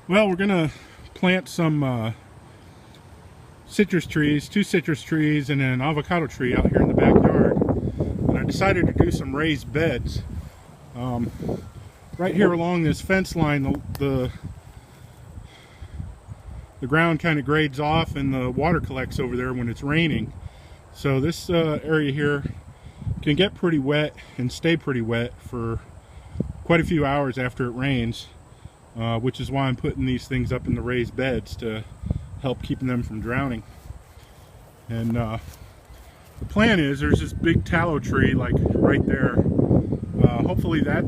Well, we're gonna plant some citrus trees, 2 citrus trees and an avocado tree out here in the backyard. And I decided to do some raised beds. Right here along this fence line, the ground kind of grades off and the water collects over there when it's raining. So this area here can get pretty wet and stay pretty wet for quite a few hours after it rains. Which is why I'm putting these things up in the raised beds to help keeping them from drowning. And the plan is there's this big tallow tree like right there. Hopefully that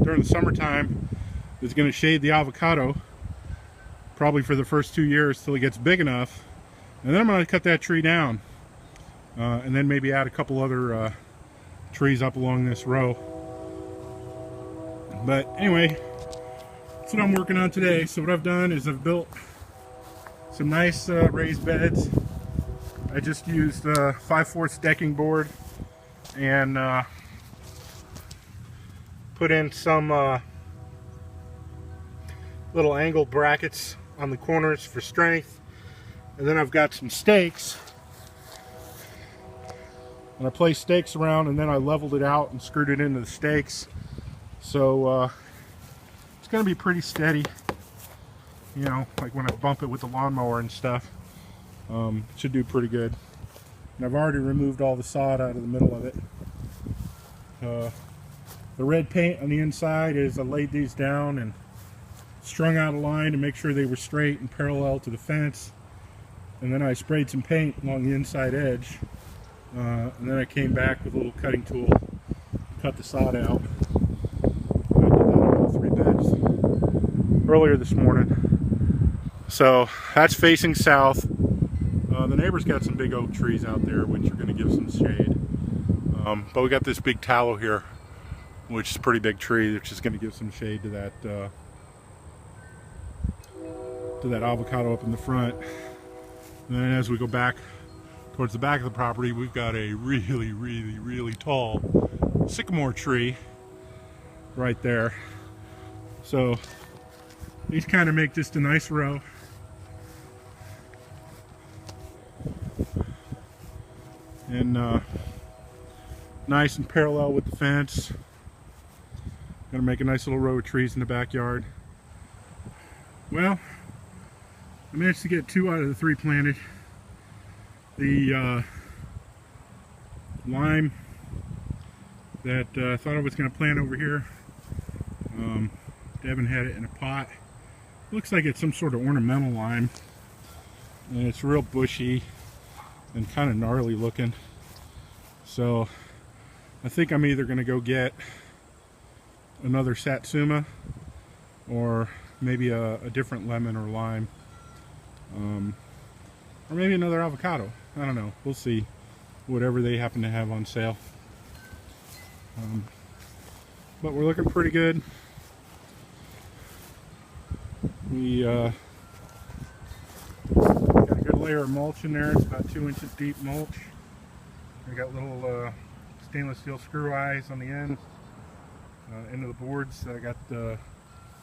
during the summertime is going to shade the avocado probably for the first 2 years till it gets big enough, and then I'm going to cut that tree down and then maybe add a couple other trees up along this row. But anyway, that's what I'm working on today. So what I've done is I've built some nice raised beds. I just used 5/4 decking board and put in some little angle brackets on the corners for strength, and then I've got some stakes, and I placed stakes around, and then I leveled it out and screwed it into the stakes. So it's going to be pretty steady, you know, like when I bump it with the lawnmower and stuff. It should do pretty good. And I've already removed all the sod out of the middle of it. The red paint on the inside is I laid these down and strung out a line to make sure they were straight and parallel to the fence. And then I sprayed some paint along the inside edge. And then I came back with a little cutting tool to cut the sod out. I did that on all 3 beds earlier this morning. So that's facing south. The neighbor's got some big oak trees out there which are going to give some shade. But we got this big tallow here, which is a pretty big tree, which is going to give some shade to that avocado up in the front. And then as we go back towards the back of the property, we've got a really tall sycamore tree right there. So these kind of make just a nice row. And nice and parallel with the fence. Gonna make a nice little row of trees in the backyard. Well, I managed to get 2 out of the 3 planted. The lime that I thought I was going to plant over here, Devin had it in a pot. Looks like it's some sort of ornamental lime, and it's real bushy and kind of gnarly looking. So I think I'm either going to go get another satsuma or maybe a different lemon or lime, or maybe another avocado. I don't know, we'll see, whatever they happen to have on sale. But we're looking pretty good. We got a good layer of mulch in there. It's about 2 inches deep mulch. We got little stainless steel screw eyes on the end of the boards that I got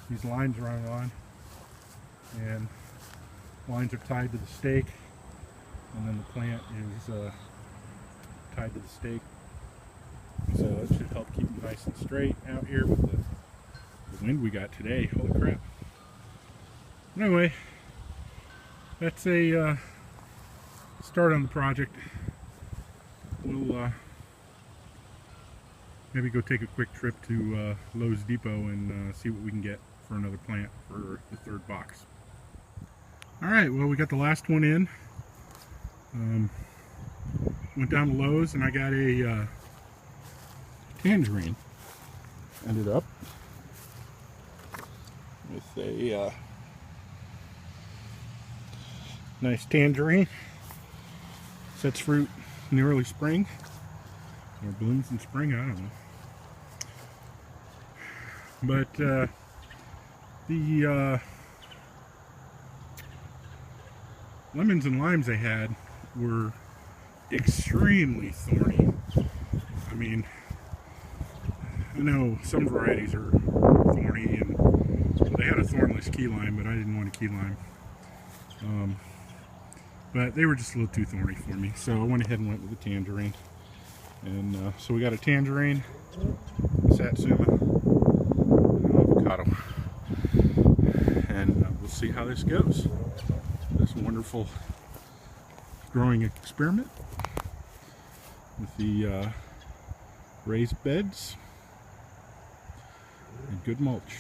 these lines running on, and lines are tied to the stake, and then the plant is tied to the stake. So it should help keep them nice and straight out here with the wind we got today. Holy crap. Anyway, that's a start on the project. We'll maybe go take a quick trip to Lowe's Depot and see what we can get for another plant for the 3rd box. Alright, well, we got the last one in. Went down to Lowe's and I got a tangerine. Ended up with a nice tangerine. Sets fruit in the early spring, or blooms in spring, I don't know. But the lemons and limes I had were extremely thorny. I mean, I know some varieties are thorny, they had a thornless key lime, but I didn't want a key lime. But they were just a little too thorny for me, so I went ahead and went with the tangerine. And so we got a tangerine, satsuma, and avocado. And we'll see how this goes. This wonderful growing experiment with the raised beds and good mulch.